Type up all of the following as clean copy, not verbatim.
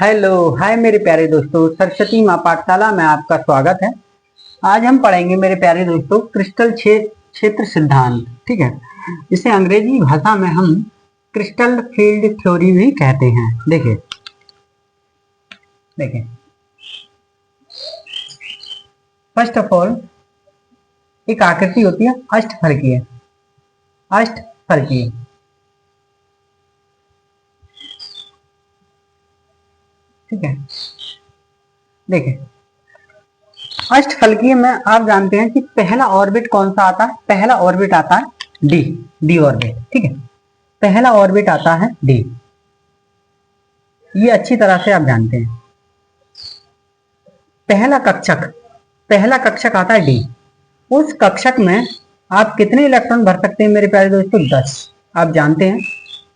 Hello hi मेरे प्यारे दोस्तों, सरस्वती माँ पाठशाला में आपका स्वागत है। आज हम पढ़ेंगे मेरे प्यारे दोस्तों क्रिस्टल क्षेत्र सिद्धांत। ठीक है, इसे अंग्रेजी भाषा में हम क्रिस्टल फील्ड थ्योरी भी कहते हैं। देखिए देखिए, फर्स्ट ऑफ ऑल एक आकृति होती है अष्टफलकीय। अष्टफलकीय ठीक है, देखिए अष्टफलकीय में आप जानते हैं कि पहला ऑर्बिट कौन सा आता है। पहला ऑर्बिट आता है डी ऑर्बिट। ठीक है, पहला ऑर्बिट आता है डी, ये अच्छी तरह से आप जानते हैं। पहला कक्षक आता है डी। उस कक्षक में आप कितने इलेक्ट्रॉन भर सकते हैं मेरे प्यारे दोस्तों? 10। आप जानते हैं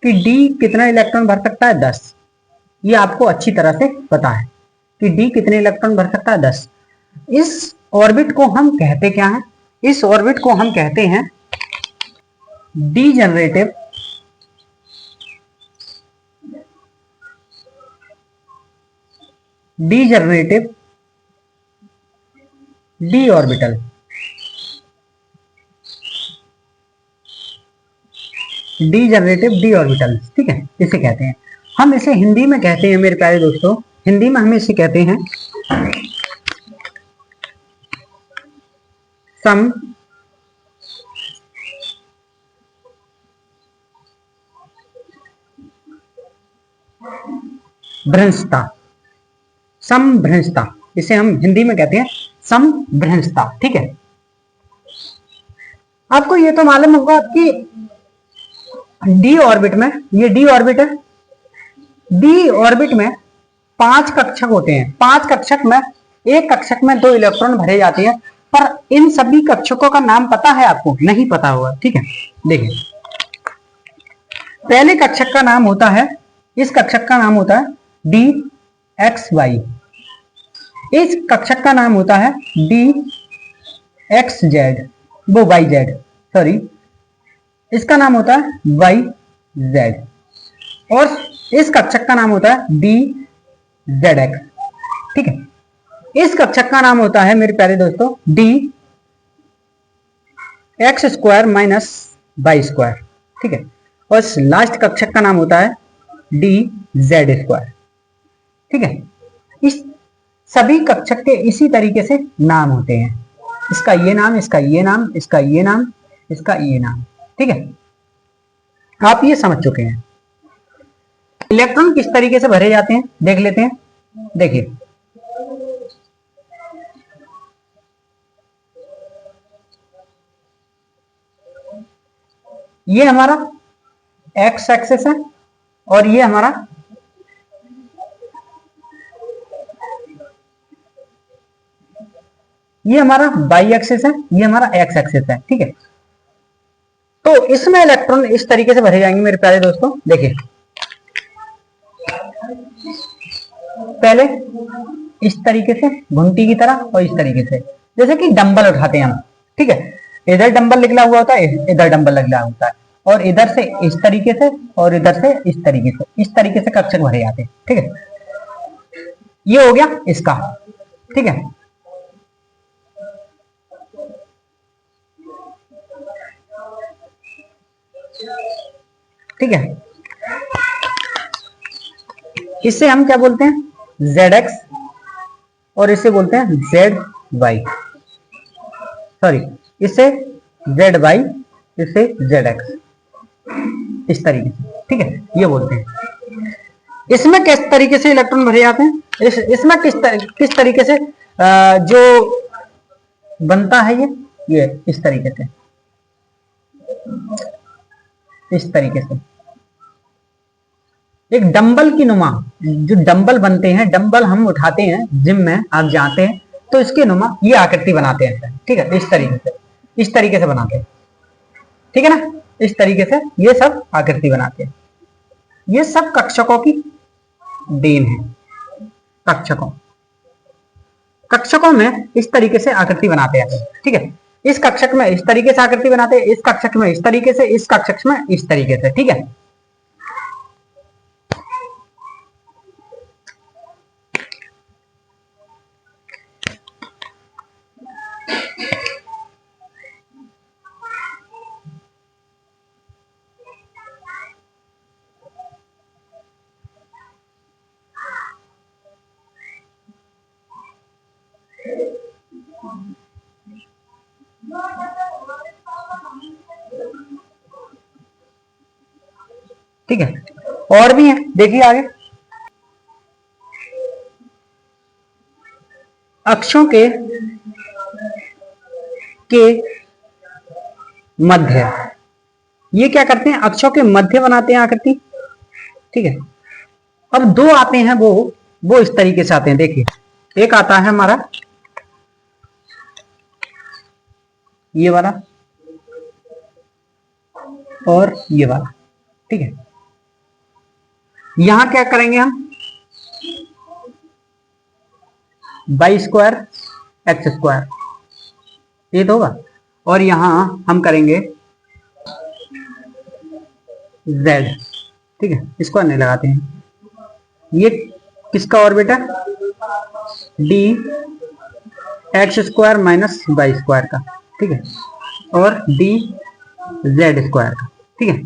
कि डी कितना इलेक्ट्रॉन भर सकता है? 10। ये आपको अच्छी तरह से पता है कि डी कितने इलेक्ट्रॉन भर सकता है? 10। इस ऑर्बिट को हम कहते क्या है? इस ऑर्बिट को हम कहते हैं degenerative D orbital. Degenerative D orbital, ठीक है, इसे कहते हैं। हम इसे हिंदी में कहते हैं मेरे प्यारे दोस्तों, हिंदी में हम इसे कहते हैं समभ्रंशता। इसे हम हिंदी में कहते हैं समभ्रंशता। ठीक है, आपको ये तो मालूम होगा कि डी ऑर्बिट में, ये डी ऑर्बिट है, डी ऑर्बिट में 5 कक्षक होते हैं। 5 कक्षक में एक कक्षक में 2 इलेक्ट्रॉन भरे जाते हैं, पर इन सभी कक्षकों का नाम पता है आपको? नहीं पता होगा। ठीक है, देखिए पहले कक्षक का नाम होता है, इस कक्षक का नाम होता है डी एक्स वाई। इस कक्षक का नाम होता है डी एक्स जेड, वो वाई जेड, सॉरी, इसका नाम होता है वाई जेड। और इस कक्षक का नाम होता है डी जेड एक्स। ठीक है, इस कक्षक का नाम होता है मेरे प्यारे दोस्तों D X square minus Y square. ठीक है, और लास्ट कक्षक का नाम होता है डी जेड स्क्वायर। ठीक है, इस सभी कक्षक के इसी तरीके से नाम होते हैं, इसका ये नाम, इसका ये नाम, इसका ये नाम, इसका ये नाम। ठीक है, आप ये समझ चुके हैं। इलेक्ट्रॉन किस तरीके से भरे जाते हैं देख लेते हैं। देखिए ये हमारा एक्स एक्सिस है और ये हमारा वाई एक्सिस है, ये हमारा एक्स एक्सिस है। ठीक है, तो इसमें इलेक्ट्रॉन इस तरीके से भरे जाएंगे मेरे प्यारे दोस्तों। देखिए पहले इस तरीके से घुंटी की तरह और इस तरीके से, जैसे कि डंबल उठाते हैं हम। ठीक है, इधर डंबल निकला हुआ होता है, इधर डंबल निकला होता है, और इधर से इस तरीके से और इधर से इस तरीके से कक्षक भरे जाते हैं। ठीक है, ये हो गया इसका। ठीक है, ठीक है, इसे हम क्या बोलते हैं? जेड एक्स, और इसे बोलते हैं जेड वाई, सॉरी, इसे जेड वाई, इसे जेड एक्स, इस तरीके से। ठीक है, ये बोलते हैं। इसमें किस तरीके से इलेक्ट्रॉन भरे जाते हैं? इसमें किस तरीके से जो बनता है ये इस तरीके से, इस तरीके से एक डंबल की नुमा, जो डंबल बनते हैं, डंबल हम उठाते हैं जिम में, आप जाते हैं तो इसके नुमा ये आकृति बनाते हैं। ठीक है, इस तरीके से बनाते हैं। ठीक है ना, इस तरीके से ये सब आकृति बनाते हैं। ये सब कक्षकों की देन है। कक्षकों में इस तरीके से आकृति बनाते हैं। ठीक है, इस कक्षक में इस तरीके से आकृति बनाते हैं, इस कक्षक में इस तरीके से, इस कक्षक में इस तरीके से। ठीक है, ठीक है, और भी है, देखिए आगे। अक्षों के मध्य, ये क्या करते हैं, अक्षों के मध्य बनाते हैं आकृति। ठीक है, अब दो आते हैं, वो इस तरीके से आते हैं। देखिए, एक आता है हमारा ये वाला और ये वाला। ठीक है, यहां क्या करेंगे हम, वाई स्क्वायर एक्स स्क्वायर, ये तो होगा, और यहां हम करेंगे z। ठीक है, इसको नहीं लगाते हैं, ये किसका और बेटा, D X square minus Y square का। ठीक है, और डी जेड स्क्वायर का। ठीक है,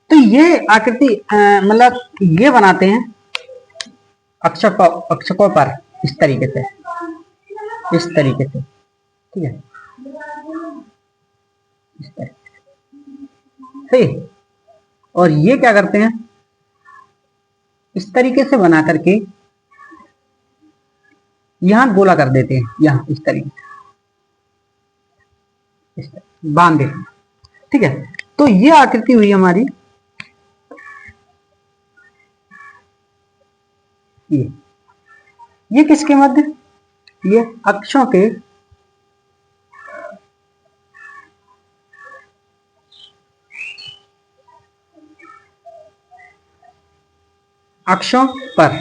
तो ये आकृति मतलब ये बनाते हैं अक्षकों पर इस तरीके से, इस तरीके से। ठीक है, इस तरीके से। सही, और ये क्या करते हैं, इस तरीके से बना करके यहां गोला कर देते हैं, यहां इस तरीके से बांध देते हैं। ठीक है, तो ये आकृति हुई हमारी, ये किसके मध्य, ये अक्षों के पर।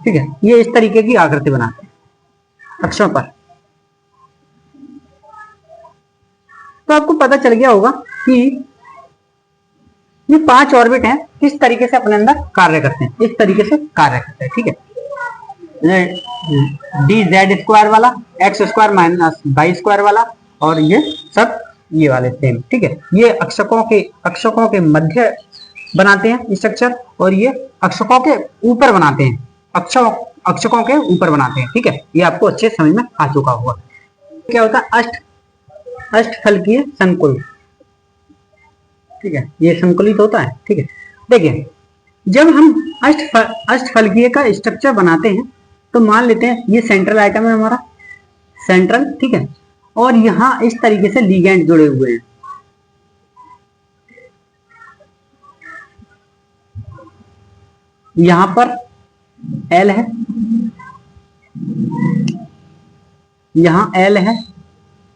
ठीक है, ये इस तरीके की आकृति बनाते हैं अक्षों पर। तो आपको पता चल गया होगा कि ये 5 ऑर्बिट हैं, किस तरीके से अपने अंदर कार्य करते हैं, इस तरीके से कार्य करते हैं। ठीक है, डी जेड स्क्वायर वाला, X square minus Y square वाला, और ये सब ये वाले सेम। ठीक है, ये अक्षकों के मध्य बनाते हैं स्ट्रक्चर, और ये अक्षकों के ऊपर बनाते हैं, अक्षकों के ऊपर बनाते हैं। ठीक है, ये आपको अच्छे समझ में आ चुका होगा। क्या होता है, अष्टफलकीय संकुल। ठीक है, ये संकुलित होता है। ठीक है, देखिए, जब हम अष्टफलकीय का स्ट्रक्चर बनाते हैं तो मान लेते हैं ये सेंट्रल आइटम है हमारा, सेंट्रल। ठीक है, और यहां इस तरीके से लिगेंड जुड़े हुए हैं। यहां पर एल है, यहां एल है,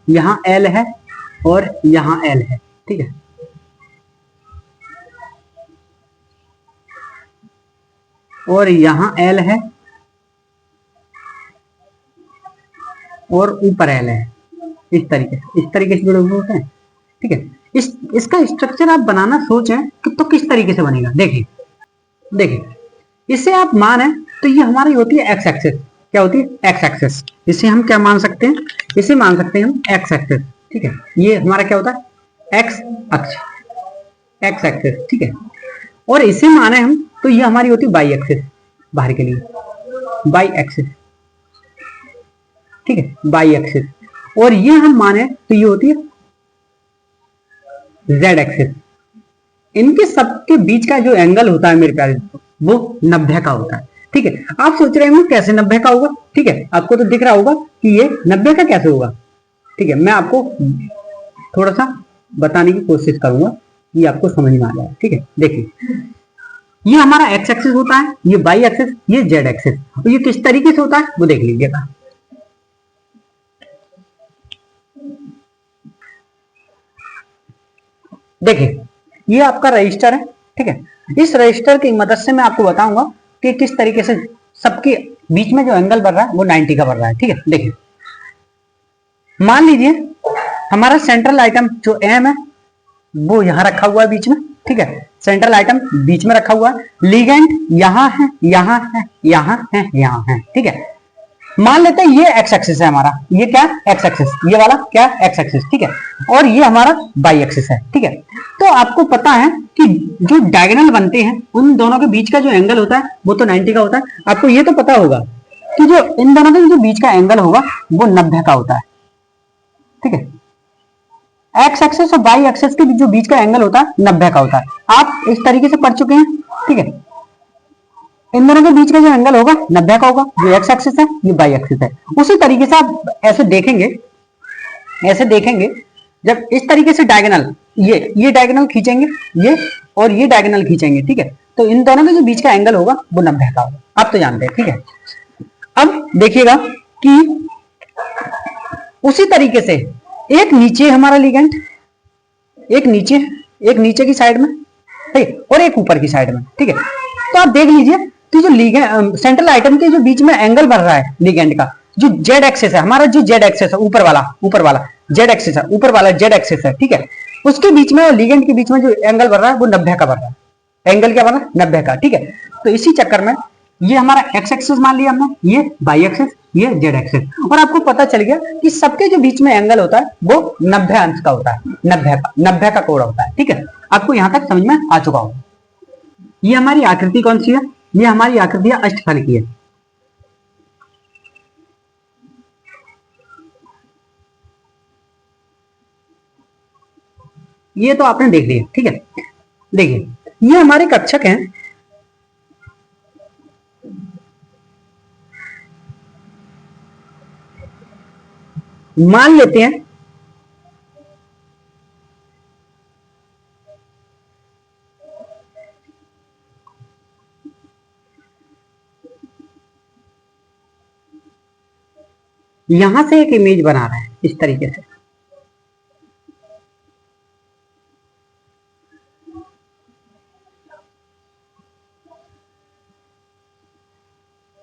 यहां एल है, और यहां एल है। ठीक है, और यहां एल है, और ऊपर एल है, इस तरीके से जुड़े हुए होते हैं। ठीक है, इसका स्ट्रक्चर आप बनाना सोचें कि तो किस तरीके से बनेगा। देखिए, इसे आप माने तो ये हमारी होती है एक्स एक्सिस। क्या होती है, एक्स एक्सिस। इसे हम क्या मान सकते हैं, इसे मान सकते हैं हम एक्स एक्सिस। ठीक है, ये हमारा क्या होता है, एक्स अक्ष, एक्स एक्सिस। ठीक है, और इसे माने हम तो ये हमारी होती है वाई एक्सिस, बाहर के लिए वाई एक्सिस। ठीक है, वाई एक्सिस, और ये हम माने तो ये होती है जेड एक्सिस। इनके सबके बीच का जो एंगल होता है मेरे प्यारे दोस्तों, वो 90 का होता है। ठीक है, आप सोच रहे होंगे कैसे 90 का होगा। ठीक है, आपको तो दिख रहा होगा कि ये 90 का कैसे होगा। ठीक है, मैं आपको थोड़ा सा बताने की कोशिश करूंगा कि आपको समझ में आ जाए। ठीक है, देखिए, ये हमारा एक्स एक्सिस होता है, ये वाई एक्सिस, ये जेड एक्सिस। और ये किस तरीके से होता है वो देख लीजिएगा। देखिए, ये आपका रजिस्टर है। ठीक है, इस रजिस्टर की मदद से मैं आपको बताऊंगा कि किस तरीके से सबके बीच में जो एंगल बन रहा है वो 90 का बन रहा है। ठीक है, देखिए, मान लीजिए हमारा सेंट्रल आइटम जो एम है वो यहां रखा हुआ है बीच में। ठीक है, सेंट्रल आइटम बीच में रखा हुआ है, लिगेंड यहां है, यहां है, यहां है, यहां है। ठीक है, मान लेते हैं ये एक्स एक्सिस है हमारा, ये क्या एक्स एक्सिस, ये वाला क्या एक्स एक्सिस, ठीक है, और ये हमारा वाई एक्सिस है, ठीक है। तो आपको पता है कि जो डायगोनल बनते हैं उन दोनों के बीच का जो एंगल होता है वो तो 90 का होता है। आपको ये तो पता होगा कि जो इन दोनों के जो बीच का एंगल होगा वो 90 का होता है, ठीक है। एक्स एक्सिस और वाई एक्सिस के जो बीच का एंगल होता है 90 का होता है। आप इस तरीके से पढ़ चुके हैं, ठीक है। इन दोनों के बीच का जो एंगल होगा 90 का होगा, जो एक्स एक्सिस है ये वाई एक्सिस है। उसी तरीके से आप ऐसे देखेंगे जब इस तरीके से डायगोनल ये डायगोनल खींचेंगे, ये और ये डायगोनल खींचेंगे, ठीक है, तो इन दोनों के जो बीच का एंगल होगा वो 90 का होगा। आप तो जानते हैं, ठीक है। अब देखिएगा कि उसी तरीके से एक नीचे हमारा लिगेंड, एक नीचे की साइड में, ठीक है, और एक ऊपर की साइड में, ठीक है। तो आप देख लीजिए कि जो लिगेंड सेंट्रल आइटम के जो बीच में एंगल बन रहा है लिगेंड का, जो जेड एक्सिस है हमारा, जो जेड एक्सिस है ऊपर वाला जेड एक्सिस है, ऊपर वाला जेड एक्सिस है, ठीक है, उसके बीच में और लिगेंड के बीच में जो एंगल बन रहा है वो 90 का बन रहा है। एंगल क्या बन रहा है? 90 का, ठीक है। तो इसी चक्कर में ये हमारा एक्स एक्सिस मान लिया हमने, ये वाई एक्सिस, ये जेड एक्सिस, और आपको पता चल गया कि सबके जो बीच में एंगल होता है वो 90 अंश का होता है, 90 का कोण होता है, ठीक है। आपको यहां तक समझ में आ चुका होगा। ये हमारी आकृति कौन सी है? ये हमारी आकृति अष्टफल की है। ये तो आपने देख लिया, ठीक है। देखिए ये हमारे कक्षक हैं, मान लेते हैं यहां से एक इमेज बना रहा है इस तरीके से,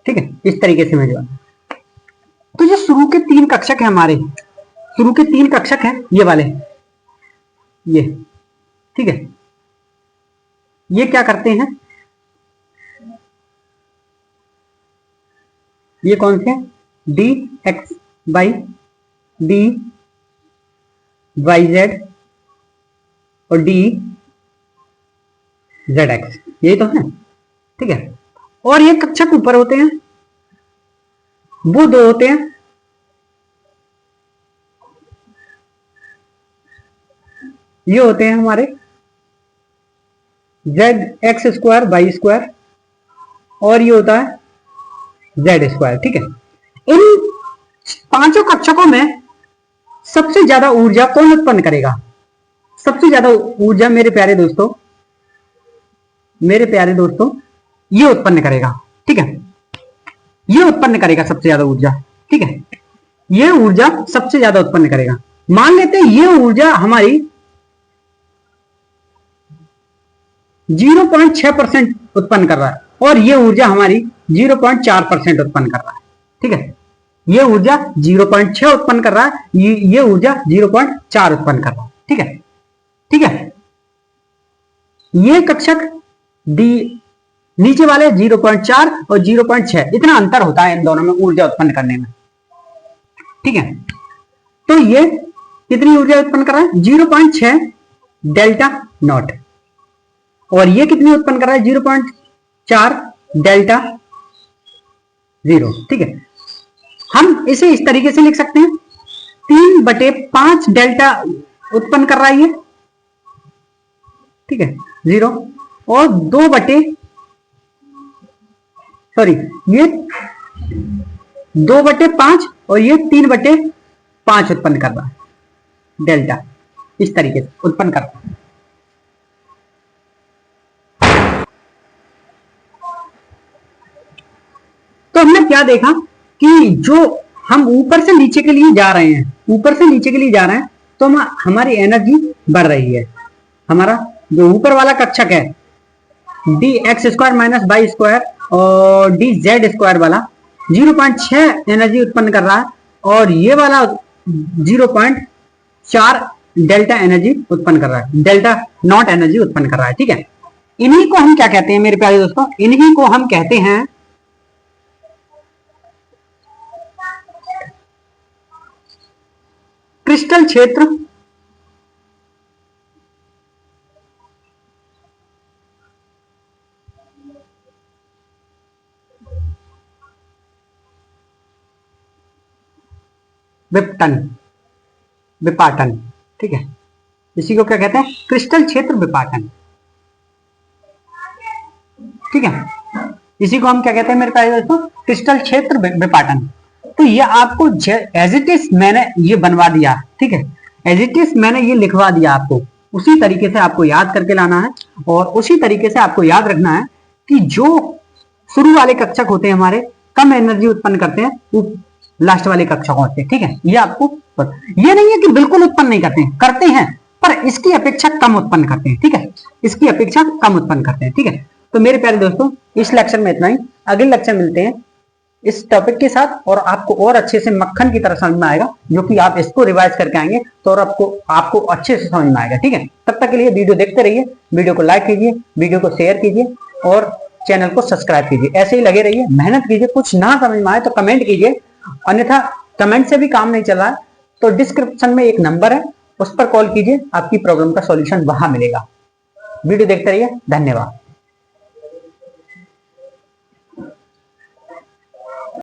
ठीक है, इस तरीके से इमेज बना। तो जो शुरू के 3 कक्षक है हमारे, शुरू के 3 कक्षक हैं ये वाले, ये, ठीक है, ये क्या करते हैं, ये कौन से हैं? D X by D Y Z और डी जेड एक्स, यही तो है, ठीक है। और ये कक्षक ऊपर होते हैं, वो 2 होते हैं, ये होते हैं हमारे Z X square Y square, और ये होता है जेड स्क्वायर, ठीक है। इन 5 कक्षकों में सबसे ज्यादा ऊर्जा कौन उत्पन्न करेगा? सबसे ज्यादा ऊर्जा मेरे प्यारे दोस्तों ये उत्पन्न करेगा, ठीक है, ये उत्पन्न करेगा सबसे ज्यादा ऊर्जा, ठीक है, ये ऊर्जा सबसे ज्यादा उत्पन्न करेगा। मान लेते हैं ये ऊर्जा हमारी 0.6% उत्पन्न कर रहा है और ये ऊर्जा हमारी 0.4% उत्पन्न कर रहा है, ठीक है। ये ऊर्जा 0.6 उत्पन्न कर रहा है, ये ऊर्जा 0.4 उत्पन्न कर रहा है, ठीक है, ठीक है। ये कक्षक डी नीचे वाले 0.4 और 0.6, इतना अंतर होता है इन दोनों में ऊर्जा उत्पन्न करने में, ठीक है। तो ये कितनी ऊर्जा उत्पन्न कर रहा है? 0.6 डेल्टा नॉट, और ये कितनी उत्पन्न कर रहा है? 0.4 डेल्टा 0, ठीक है। हम इसे इस तरीके से लिख सकते हैं, 3/5 डेल्टा उत्पन्न कर रहा है ये, ठीक है, 0, और ये 2/5 और ये 3/5 उत्पन्न कर रहा है, डेल्टा इस तरीके से उत्पन्न कर रहा है। तो हमने क्या देखा कि जो हम ऊपर से नीचे के लिए जा रहे हैं, तो हमारी एनर्जी बढ़ रही है। हमारा जो ऊपर वाला कक्षक है D X square minus Y square और डी जेड स्क्वायर वाला 0.6 एनर्जी उत्पन्न कर रहा है, और ये वाला 0.4 डेल्टा एनर्जी उत्पन्न कर रहा है, डेल्टा नॉट एनर्जी उत्पन्न कर रहा है, ठीक है। इन्हीं को हम क्या कहते हैं मेरे प्यारे दोस्तों? इन्हीं को हम कहते हैं क्रिस्टल क्षेत्र विपटन विपाटन, ठीक है, इसी को क्या कहते हैं, क्रिस्टल क्षेत्र विपाटन, ठीक है, इसी को हम क्या कहते हैं मेरे प्यारे दोस्तों, क्रिस्टल क्षेत्र विपाटन। तो ये आपको एज इट इज मैंने ये बनवा दिया, ठीक है, एज इट इज मैंने ये लिखवा दिया आपको, उसी तरीके से आपको याद करके लाना है और उसी तरीके से आपको याद रखना है कि जो शुरू वाले कक्षक होते हैं हमारे कम एनर्जी उत्पन्न करते हैं, वो लास्ट वाले कक्षक होते हैं, ठीक है, ये आपको ये नहीं है कि बिल्कुल उत्पन्न नहीं करते हैं, करते हैं पर इसकी अपेक्षा कम उत्पन्न करते हैं, ठीक है, इसकी अपेक्षा कम उत्पन्न करते हैं, ठीक है। तो मेरे प्यारे दोस्तों इस लेक्चर में इतना ही, अगले लेक्चर मिलते हैं इस टॉपिक के साथ और आपको और अच्छे से मक्खन की तरह समझ में आएगा, जो कि आप इसको रिवाइज करके आएंगे तो और आपको अच्छे से समझ में आएगा, ठीक है। तब तक के लिए वीडियो देखते रहिए, वीडियो को लाइक कीजिए, वीडियो को शेयर कीजिए और चैनल को सब्सक्राइब कीजिए, ऐसे ही लगे रहिए, मेहनत कीजिए, कुछ ना समझ में आए तो कमेंट कीजिए, अन्यथा कमेंट से भी काम नहीं चल रहा है तो डिस्क्रिप्शन में एक नंबर है, उस पर कॉल कीजिए, आपकी प्रॉब्लम का सॉल्यूशन वहां मिलेगा। वीडियो देखते रहिए, धन्यवाद।